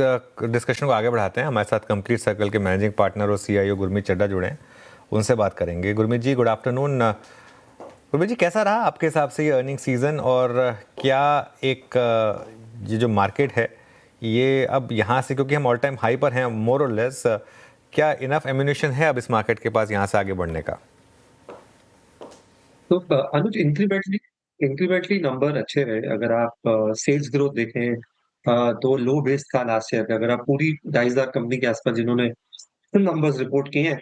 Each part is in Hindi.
डिस्कशन को आगे बढ़ाते हैं। हमारे साथ कंप्लीट सर्कल के मैनेजिंग पार्टनर और सीईओ गुरमीत चड्ढा जुड़े हैं, उनसे बात करेंगे। Gurmeet ji, good afternoon. गुरमीत जी, कैसा रहा आपके हिसाब से ये अर्निंग सीजन, और क्या एक ये जो मार्केट है ये अब यहाँ से, क्योंकि हम ऑल टाइम हाई पर हैं मोर और लेस, क्या इनफ एम्यूनेशन है अब इस मार्केट के पास यहाँ से आगे बढ़ने का? तो अनुज, इंक्रीमेंटली इंक्रीमेंटली नंबर अच्छे रहे। अगर आप सेल्स ग्रोथ देखें, तो लो बेस था लास्ट ईयर का। अगर आप पूरी 2,500 कंपनी के आसपास जिन्होंने नंबर्स रिपोर्ट किए हैं,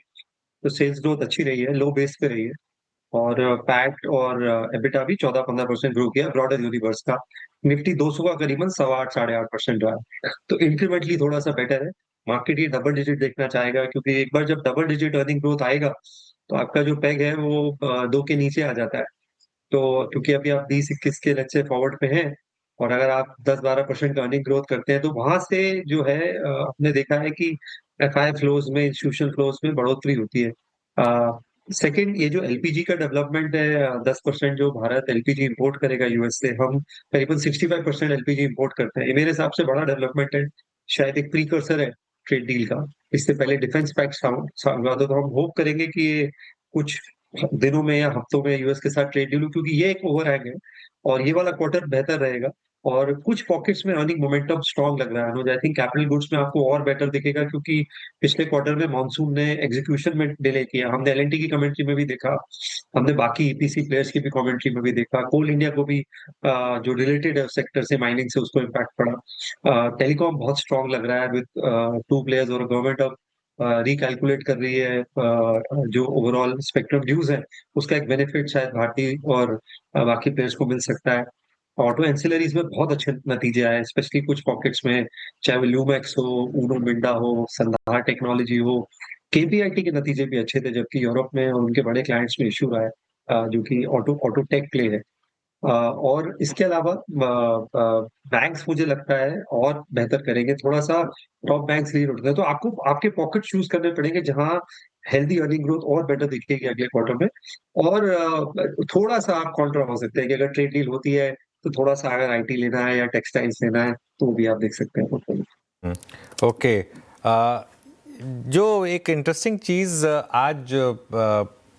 तो सेल्स ग्रोथ अच्छी रही है, लो बेस पे रही है। और पैट और एबिटा भी 14-15% ग्रो किया ब्रॉडर यूनिवर्स का। निफ्टी 200 का करीबन 8.25 8.5% रहा है। तो इंक्रीमेंटली थोड़ा सा बेटर है। मार्केट ये डबल डिजिट देखना चाहेगा, क्योंकि एक बार जब डबल डिजिट अर्निंग ग्रोथ आएगा, तो आपका जो पेग है वो 2 के नीचे आ जाता है। तो क्योंकि अभी आप 20-21 के लेट्स से फॉरवर्ड पे हैं, और अगर आप 10-12% अर्निंग ग्रोथ करते हैं, तो वहां से जो है हमने देखा है कि एफआई फ्लोज में, इंस्टीट्यूशनल फ्लोज में बढ़ोतरी होती है। सेकंड, ये जो एलपीजी का डेवलपमेंट है, 10% जो भारत एलपीजी इंपोर्ट करेगा यूएस से, हम करीबन 65% एलपीजी इंपोर्ट करते हैं। ये मेरे हिसाब से बड़ा डेवलपमेंट है, शायद एक प्रीकर्सर है ट्रेड डील का। इससे पहले डिफेंस पैक्ट हुआ था, तो हम होप करेंगे कि ये कुछ दिनों में या हफ्तों में यूएस के साथ ट्रेड डील हो, क्योंकि ये एक ओवरहैंग है और ये वाला क्वार्टर बेहतर रहेगा। और कुछ पॉकेट्स में अर्निंग मोमेंटम स्ट्रांग लग रहा है अनुज। आई थिंक कैपिटल गुड्स में आपको और बेटर दिखेगा, क्योंकि पिछले क्वार्टर में मॉनसून ने एग्जीक्यूशन में डिले किया। हमने एलएनटी की कमेंट्री में भी देखा, हमने बाकी ईपीसी प्लेयर्स की भी कमेंट्री में भी देखा। कोल इंडिया को भी जो रिलेटेड है सेक्टर से, माइनिंग से, उसको इम्पैक्ट पड़ा। टेलीकॉम बहुत स्ट्रांग लग रहा है विद टू प्लेयर्स, और गवर्नमेंट अब रिकैलकुलेट कर रही है जो ओवरऑल स्पेक्ट्रम ड्यूज है, उसका एक बेनिफिट शायद भारतीय और बाकी प्लेयर्स को मिल सकता है। ऑटो एंसिलरीज में बहुत अच्छे नतीजे आए, स्पेशली कुछ पॉकेट्स में, चाहे वो ल्यूमैक्स हो, उनो मिंडा हो, संधार टेक्नोलॉजी हो। केपीआईटी के नतीजे भी अच्छे थे, जबकि यूरोप में और उनके बड़े क्लाइंट्स में इशू रहा है, जो कि ऑटो ऑटो टेक प्ले है। और इसके अलावा बैंक्स मुझे लगता है और बेहतर करेंगे थोड़ा सा। टॉप बैंक्स लीड उठते हैं, तो आपको आपके पॉकेट चूज करने पड़ेंगे जहां हेल्दी अर्निंग ग्रोथ और बेटर दिखेगी अगले क्वार्टर में। और थोड़ा सा आप काउंटर हो सकते हैं कि अगर ट्रेड डील होती है, तो थोड़ा सा अगर आईटी लेना है या टेक्सटाइल्स लेना है, तो वो भी आप देख सकते हैं portfolio। ओके। जो एक इंटरेस्टिंग चीज़ आज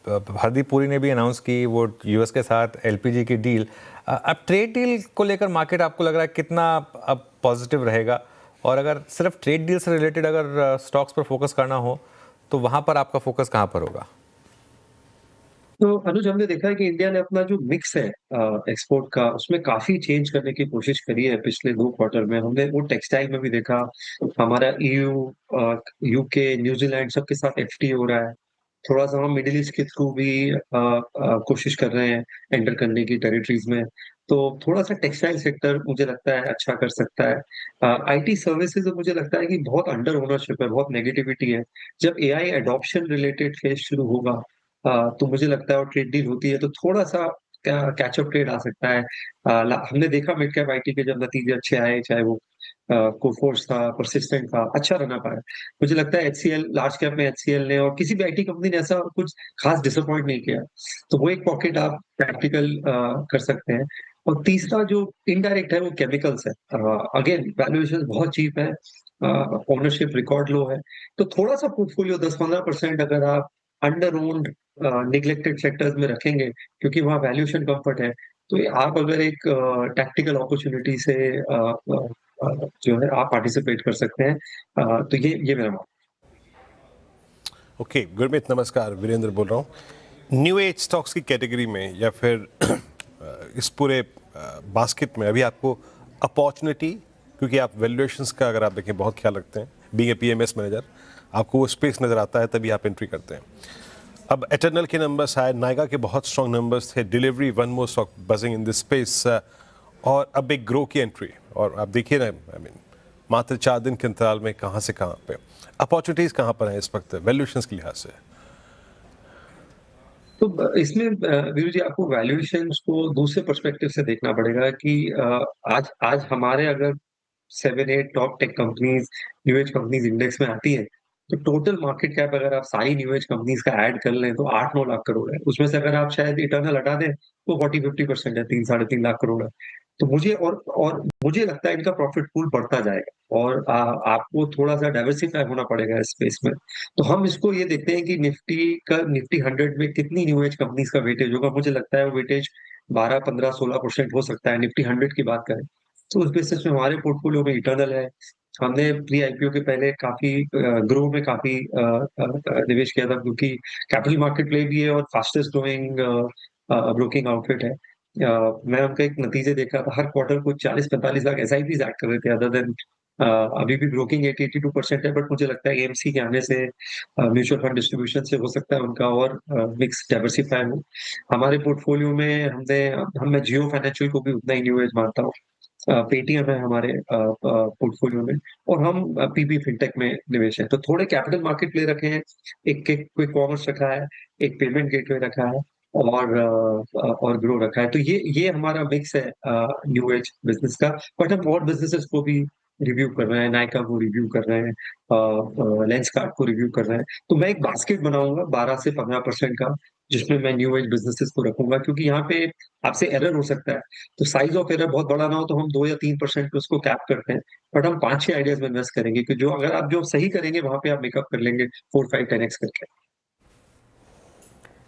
हरदीप पुरी ने भी अनाउंस की, वो यूएस के साथ एलपीजी की डील। अब ट्रेड डील को लेकर मार्केट आपको लग रहा है कितना अब पॉजिटिव रहेगा? और अगर सिर्फ ट्रेड डील से रिलेटेड अगर स्टॉक्स पर फोकस करना हो, तो वहां पर आपका फोकस कहां पर होगा? तो अनुज, हमने देखा है कि इंडिया ने अपना जो मिक्स है एक्सपोर्ट का, उसमें काफी चेंज करने की कोशिश करी है पिछले 2 क्वार्टर में। हमने वो टेक्सटाइल में भी देखा, हमारा ईयू, यूके, न्यूजीलैंड सबके साथ एफटी हो रहा है। थोड़ा सा हम मिडिल ईस्ट के थ्रू भी कोशिश कर रहे हैं एंटर करने की टेरिटरीज में। तो थोड़ा सा टेक्सटाइल सेक्टर मुझे लगता है अच्छा कर सकता है। आईटी सर्विसेज मुझे लगता है कि बहुत अंडर ओनरशिप है, बहुत नेगेटिविटी है। जब एआई एडॉप्शन रिलेटेड फेज शुरू होगा, तो मुझे लगता है, और ट्रेड डील होती है, तो थोड़ा सा कैचअप ट्रेड आ सकता है। हमने देखा मिड कैप आईटी के जब नतीजे अच्छे आए, चाहे वो कोफोर्स था, परसिस्टेंट था, अच्छा रहना पाया। मुझे लगता है एचसीएल, लार्ज कैप में एचसीएल ने और किसी भी आईटी कंपनी ने ऐसा कुछ खास डिसअपॉइंट नहीं किया। तो वो एक पॉकेट आप प्रैक्टिकल कर सकते हैं। और तीसरा जो इनडायरेक्ट है, वो केमिकल्स है। अगेन वैल्यूएशन बहुत चीप है, ओनरशिप रिकॉर्ड लो है। तो थोड़ा सा पोर्टफोलियो 10-15% अगर आप अंडर ओन्ड निग्लेक्टेड सेक्टर्स में रखेंगे, क्योंकि वहाँ वैल्यूएशन कंफर्ट है, तो आप अगर एक टैक्टिकल अपॉर्चुनिटी से जो है आप पार्टिसिपेट कर सकते हैं। तो ये मेरा मानना ओके, गुरमीत नमस्कार, वीरेंद्र बोल रहा हूँ। न्यू एज स्टॉक्स की कैटेगरी में या फिर इस पूरे बास्केट में अभी आपको अपॉर्चुनिटी, क्योंकि आप वैल्यूएशंस का अगर आप देखें बहुत ख्याल रखते हैं, बीइंग ए पीएमएस मैनेजर आपको वो स्पेस नज़र आता है, तभी आप एंट्री करते हैं। अब एटर्नल के नंबर्स आए, नायगा के बहुत स्ट्रॉन्ग नंबर्स थे, delivery one more stock buzzing in this space, और अब एक ग्रो की एंट्री। और आप देखिए ना, आई मीन मात्र 4 दिन के अंतराल में कहाँ से कहाँ पे अपॉर्चुनिटीज कहाँ पर हैं इस वक्त वैल्यूएशंस के लिहाज से? तो इसमें वीरू जी, आपको वैल्यूएशंस को दूसरे पर्सपेक्टिव से देखना पड़ेगा कि आज आज हमारे अगर 7-8 top tech companies, new age companies index में आती है, तो टोटल मार्केट कैप अगर आप सारी न्यू एज कंपनीज का ऐड कर लें, तो 8-9 लाख करोड़ है। उसमें से अगर आप शायद इटर्नल हटा दें, तो 40-50% है, 3-3.5 लाख करोड़ है। तो मुझे मुझे लगता है इनका प्रॉफिट पूल बढ़ता जाएगा और आपको थोड़ा-सा डाइवर्सिफ़ाई होना पड़ेगा इस स्पेस में। तो हम इसको ये देखते हैं कि निफ्टी 100 में कितनी न्यू एज कंपनीज़ का वेटेज होगा। मुझे लगता है वो वेटेज 12, 15, 16% हो सकता है, निफ्टी 100 की बात करें। तो उस बेसिस में हमारे पोर्टफोलियो में इटर्नल है। हमने प्री आईपीओ के पहले काफ़ी ग्रो में काफ़ी निवेश किया था क्योंकि कैपिटल मार्केट प्ले भी है और फास्टेस्ट ग्रोइंग ब्रोकिंग आउटफिट है। मैं उनका एक नतीजे देख रहा था, हर क्वार्टर को 40-45 लाख एसआईपीज़ ऐड कर रहे थे अदर देन अभी भी ब्रोकिंग 80-82% है, बट मुझे लगता है एएमसी के आने से म्यूचुअल फंड डिस्ट्रीब्यूशन से हो सकता है उनका और मिक्स डाइवर्सिफाई हो। हमारे पोर्टफोलियो में मैं जियो फाइनेंशियल को भी उतना ही न्यू एज मानता हूँ। पेटीएम है हमारे पोर्टफोलियो में और हम पीबी फिनटेक में निवेश है। तो थोड़े कैपिटल मार्केट प्ले रखे हैं, एक क्विक कॉमर्स रखा है, एक पेमेंट गेटवे रखा है और ग्रो रखा है। तो ये हमारा मिक्स है न्यू एज बिज़नेस का। बट हम और बिज़नेसेस को भी रिव्यू कर रहे हैं, नायका को रिव्यू कर रहे हैं, लेंसकार्ट को रिव्यू कर रहे हैं। तो मैं एक बास्केट बनाऊँगा 12 से 15% का, जिसमें मैं न्यू एज बिज़नेसेस को रखूँगा क्योंकि यहाँ पे आपसे एरर हो सकता है। तो साइज़ ऑफ एरर बहुत बड़ा ना हो तो हम 2 या 3% पे उसको कैप करते हैं। बट हम 5-6 आइडियाज़ में इन्वेस्ट करेंगे कि जो अगर आप जो सही करेंगे वहाँ पे आप मेकअप कर लेंगे 4, 5, 10x करके।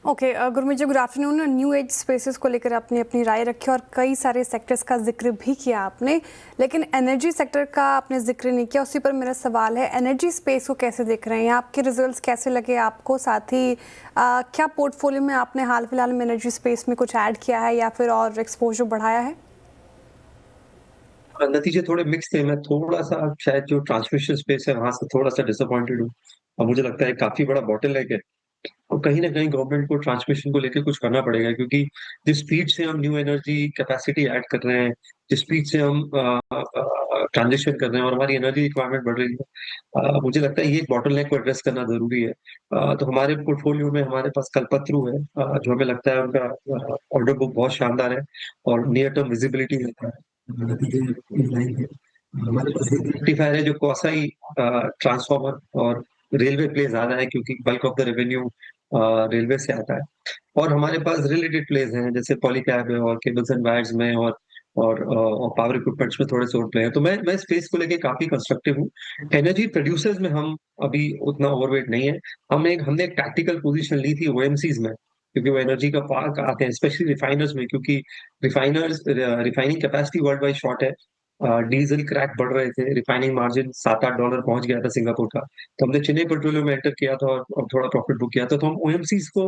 Okay Gurmeet ji, good afternoon. New age spaces को लेकर आपने अपनी राय रखी और कई सारे सेक्टर्स का जिक्र भी किया आपने, लेकिन एनर्जी सेक्टर का आपने जिक्र नहीं किया। उसी पर मेरा सवाल है, एनर्जी स्पेस को कैसे देख रहे हैं? आपके रिजल्ट्स कैसे लगे आपको? साथ ही क्या पोर्टफोलियो में आपने हाल फिलहाल में एनर्जी स्पेस में कुछ ऐड किया है या फिर और एक्सपोजर बढ़ाया है? नतीजे थोड़े मिक्स थे। मैं थोड़ा-सा शायद जो ट्रांसमिशन स्पेस है वहाँ से थोड़ा-सा डिसअपॉइंटेड हूँ और मुझे लगता है काफ़ी बड़ा बॉटलनेक है। और कहीं न कहीं गवर्नमेंट को ट्रांसमिशन को लेके कुछ करना पड़ेगा क्योंकि जिस स्पीड से हम न्यू एनर्जी कैपेसिटी ऐड कर रहे हैं, जिस स्पीड से हम ट्रांज़िशन कर रहे हैं और हमारी एनर्जी रिक्वायरमेंट बढ़ रही है, मुझे लगता है ये बॉटलनेक को एड्रेस करना ज़रूरी है। तो हमारे पोर्टफोलियो में हमारे पास कल्पतरू है, जो हमें लगता है उनका ऑर्डर बुक बहुत शानदार है और नियर टर्म विजिबिलिटी देता है। नतीजे इन लाइन है। हमारे पास एक रेक्टिफायर है जो कौसाई ट्रांसफार्मर और रेलवे प्ले ज़्यादा है क्योंकि bulk of the revenue railway से आता है। और हमारे पास रिलेटेड प्लेस हैं जैसे पॉलीकैब है और केबल्स एंड वायर्स में और पावर इक्विपमेंट्स में थोड़े से और प्ले हैं। तो मैं स्पेस को लेके काफ़ी कंस्ट्रक्टिव हूँ। एनर्जी प्रोड्यूसर्स में हम अभी उतना ओवरवेट नहीं है। हमने एक टैक्टिकल पोज़ीशन ली थी ओएमसीज़ में क्योंकि वो एनर्जी का पार्क आते हैं, स्पेशली रिफाइनर्स में क्योंकि refining capacity world wide short है। डीज़ल क्रैक बढ़ रहे थे, रिफाइनिंग मार्जिन $7-8 पहुँच गया था सिंगापुर का। तो हमने चेन्नई पेट्रोलियम में एंटर किया था और थोड़ा प्रॉफिट बुक किया था। तो हम ओएमसीज़ को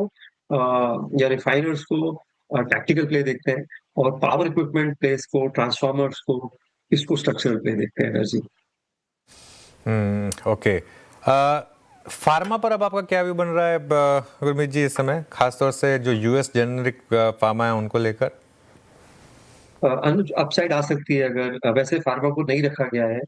या रिफाइनर्स को टैक्टिकल प्ले देखते हैं और पावर इक्विपमेंट प्लेस को, ट्रांसफार्मर्स को, इसको स्ट्रक्चरल प्ले देखते हैं एनर्जी। ओके। फार्मा पर अब आपका क्या व्यू बन रहा है गुरमीत जी इस समय, खासतौर से जो यूएस जेनेरिक फार्मा है उनको लेकर? अनुज अपसाइड आ सकती है अगर वैसे फार्मा को नहीं रखा गया है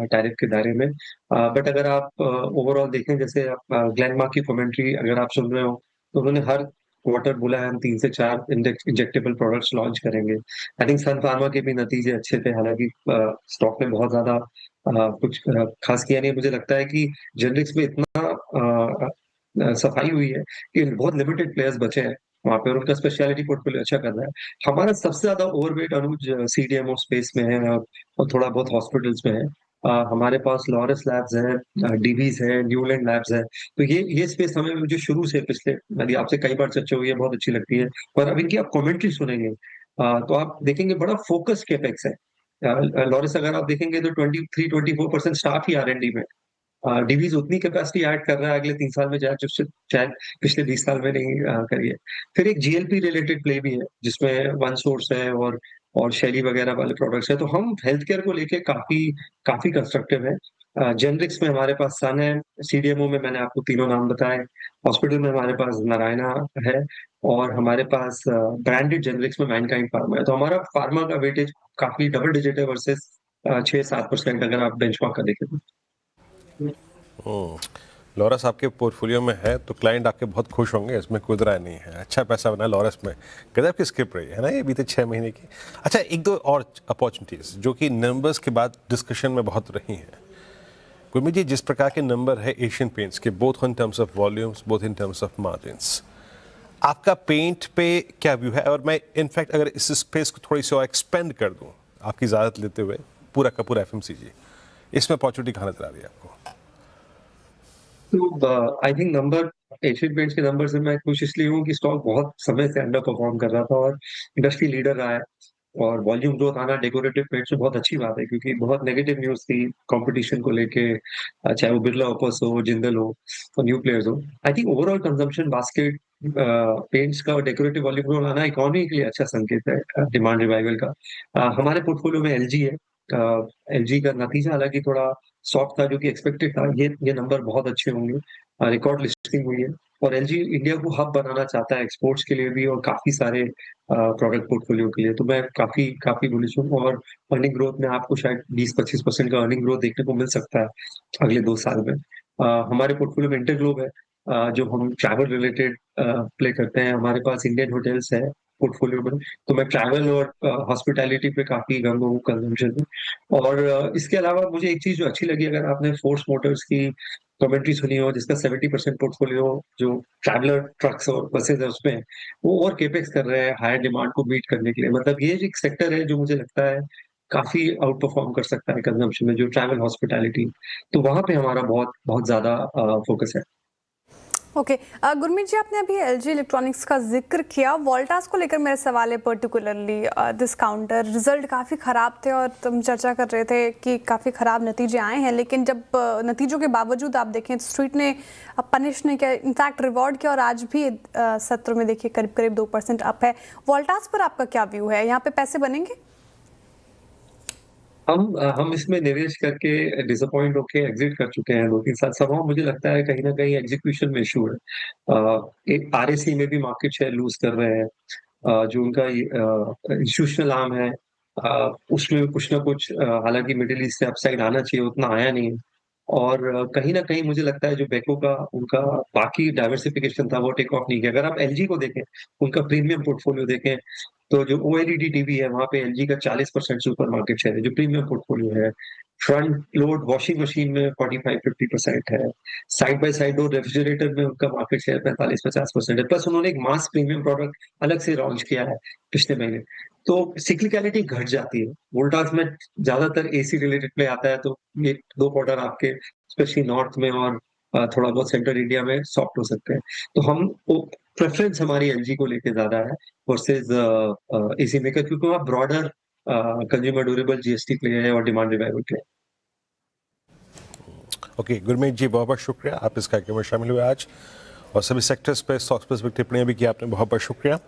टैरिफ के दायरे में। बट अगर आप ओवरऑल देखें जैसे आप ग्लेनमार्क की कमेंट्री अगर आप सुन रहे हो तो उन्होंने हर क्वार्टर बोला है हम 3 से 4 इंजेक्टेबल प्रोडक्ट्स लॉन्च करेंगे। आई थिंक सन फार्मा के भी नतीजे अच्छे थे, हालाँकि स्टॉक में बहुत ज़्यादा कुछ खास किया नहीं। मुझे लगता है कि जेनरिक्स में इतना सफाई हुई है कि बहुत लिमिटेड प्लेयर्स बचे हैं वहाँ पे और उनका स्पेशलिटी पोर्टफोलियो अच्छा कर रहा है। हमारा सबसे ज़्यादा ओवरवेट अनुज सीडीएमओ स्पेस में है और थोड़ा बहुत हॉस्पिटल्स में है। हमारे पास लॉरस लैब्स है, डीवीज़ है, न्यूलैंड लैब्स है। तो ये स्पेस हमें मुझे शुरू से पिछले मेरी आपसे कई बार चर्चा हुई है, बहुत अच्छी लगती है। पर अब इनकी आप कमेंट्री सुनेंगे तो आप देखेंगे बड़ा फोकस कैपेक्स है। लॉरस अगर आप देखेंगे तो 23-24% स्टाफ ही आर-एन-डी में। डिवीज़ उतनी कैपेसिटी ऐड कर रहा है अगले 3 साल में शायद पिछले 20 साल में नहीं करी है। फिर एक जीएलपी रिलेटेड प्ले भी है, जिसमें OneSource है और शैली वगैरह वाले प्रोडक्ट्स हैं। तो हम हेल्थ केयर को लेके काफ़ी कंस्ट्रक्टिव हैं। जेनरिक्स में हमारे पास सन है, सीडीएमओ में मैंने आपको तीनों नाम बताए, हॉस्पिटल में हमारे पास नारायणा है और हमारे पास ब्रांडेड जेनरिक्स में मैनकाइंड फार्मा है। तो हमारा फार्मा का वेटेज काफ़ी डबल डिजिट है वर्सेस 6-7% अगर आप बेंचमार्क का देखें तो। लॉरस आपके पोर्टफोलियो में है तो क्लाइंट आपके बहुत खुश होंगे, इसमें कोई राय नहीं है। अच्छा पैसा बना लॉरस में, गजब की स्क्रिप्ट रही है ना ये बीते 6 महीने की। अच्छा, एक दो और अपॉर्चुनिटीज़ जो कि नंबर्स के बाद डिस्कशन में बहुत रही हैं। गुरमीत जी, जिस प्रकार के नंबर है एशियन पेंट्स के, both in terms of volumes, both in terms of margins, आपका पेंट पे क्या व्यू है? और मैं इनफैक्ट अगर इस स्पेस को थोड़ी सी और एक्सपेंड कर दूं आपकी इजाज़त लेते हुए, पूरा का पूरा एफएमसीजी, इसमें अपॉर्चुनिटी कहाँ नजर आ रही है आपको? तो I think number Asian paints के नंबर से मैं खुश इसलिए हूँ कि स्टॉक बहुत समय से अंडर परफॉर्म कर रहा था और इंडस्ट्री लीडर रहा है। और वॉल्यूम ग्रोथ आना डेकोरेटिव पेंट्स में बहुत अच्छी बात है, क्योंकि बहुत नेगेटिव न्यूज़ थी कंपटीशन को लेके, चाहे वो बिरला ऑपस हो, जिंदल हो और न्यू प्लेयर्स हो। I think overall consumption basket paints का और डेकोरेटिव वॉल्यूम ग्रोथ आना इकोनॉमी के लिए अच्छा संकेत है, डिमांड रिवाइवल का। हमारे पोर्टफोलियो में एलजी है। एलजी का नतीजा हालांकि थोड़ा सॉफ्ट था, जो कि एक्सपेक्टेड था। ये नंबर बहुत अच्छे होंगे। रिकॉर्ड लिस्टिंग हुई है और एलजी इंडिया को हब बनाना चाहता है एक्सपोर्ट्स के लिए भी और काफी सारे प्रोडक्ट पोर्टफोलियो के लिए। तो मैं काफी काफी बुलिश हूँ और अर्निंग ग्रोथ में आपको शायद 20-25% का अर्निंग ग्रोथ देखने को मिल सकता है अगले 2 साल में। हमारे पोर्टफोलियो में इंटरग्लोब है, जो हम ट्रैवल रिलेटेड प्ले करते हैं। हमारे पास इंडियन होटल्स है पोर्टफोलियो में, तो मैं ट्रैवल और हॉस्पिटैलिटी पे काफी गंग हूँ कंजम्पशन में। और इसके अलावा मुझे एक चीज जो अच्छी लगी, अगर आपने फोर्स मोटर्स की कमेंट्री सुनी हो, जिसका 70% पोर्टफोलियो जो ट्रैवलर ट्रक्स और बसेस है उसमें, वो और केपेक्स कर रहे हैं हायर डिमांड को मीट करने के लिए। मतलब ये एक सेक्टर है जो मुझे लगता है काफी आउट परफॉर्म कर सकता है कंजम्पशन में, जो ट्रैवल हॉस्पिटैलिटी। तो वहां पे हमारा बहुत बहुत ज्यादा फोकस है। ओके गुरमीत जी, आपने अभी एलजी इलेक्ट्रॉनिक्स का जिक्र किया। वोल्टास को लेकर मेरा सवाल है, पर्टिकुलरली दिस काउंटर रिजल्ट काफ़ी ख़राब थे और तुम चर्चा कर रहे थे कि काफ़ी ख़राब नतीजे आए हैं, लेकिन जब नतीजों के बावजूद आप देखें तो स्ट्रीट ने पनिश नहीं किया, इनफैक्ट रिवॉर्ड किया और आज भी सत्र में देखिए करीब करीब 2% अप है। वोल्टास पर आपका क्या व्यू है? यहाँ पे पैसे बनेंगे? हम इसमें निवेश करके डिसअपॉइंट होके एग्जिट कर चुके हैं 2-3 साल। समहाउ मुझे लगता है कहीं ना कहीं एग्जीक्यूशन में इशू है। एक आरएसी में भी मार्केट शेयर लूज कर रहे हैं। जो उनका इंस्टीट्यूशनल आर्म है, उसमें भी कुछ ना कुछ, हालांकि मिडिल ईस्ट से अपसाइड आना चाहिए, उतना आया नहीं है। और कहीं न कहीं मुझे लगता है जो बेको का उनका बाकी डाइवर्सिफिकेशन था वो टेक ऑफ नहीं किया। अगर आप एलजी को देखें, उनका प्रीमियम पोर्टफोलियो देखें, तो जो ओएलईडी टीवी है वहाँ पे एलजी का 40% से ऊपर मार्केट शेयर है, जो प्रीमियम पोर्टफोलियो है। फ्रंट लोड वॉशिंग मशीन में 45-50% है। Side by side door refrigerator में उनका मार्केट शेयर 45-50% है। प्लस उन्होंने एक मास प्रीमियम प्रोडक्ट अलग से लॉन्च किया है पिछले महीने। तो सिक्लिकलिटी घट जाती है। वोल्टास में ज्यादातर एसी रिलेटेड प्ले आता है, तो ये 2 क्वार्टर आपके स्पेशली नॉर्थ में और थोड़ा बहुत सेंट्रल इंडिया में सॉफ्ट हो सकते हैं। तो हम प्रेफरेंस हमारी एलजी को लेके ज्यादा है वर्सेज एसी मेकर, क्योंकि वहाँ broader consumer durable GST play है और डिमांड रिवाइवल प्ले है। ओके गुरमीत जी, बहुत बहुत शुक्रिया, आप इस कार्यक्रम में शामिल हुए आज और सभी सेक्टर्स पे स्टॉक स्पेसिफिक टिप्पणियां भी की आपने, बहुत बहुत शुक्रिया।